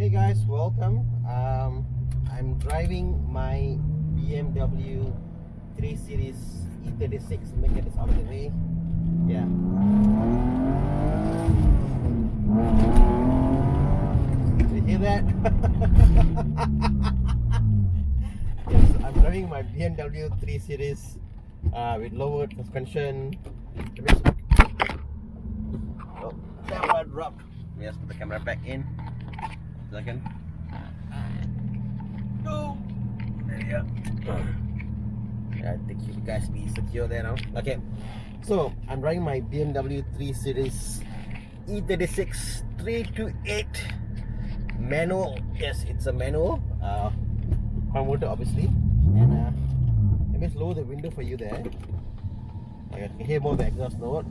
Hey guys, welcome. I'm driving my BMW 3 Series E36. Let me get this out of the way. Yeah. Did you hear that? Yes, I'm driving my BMW 3 Series with lowered suspension. Oh, camera dropped. Let's put the camera back in. Second. Go. There you go. I think you guys be secure there now. Okay. So I'm driving my BMW 3 Series E36 328 manual. Yes, it's a manual. Front motor obviously. And let me just lower the window for you there. Okay, you can hear more of the exhaust note.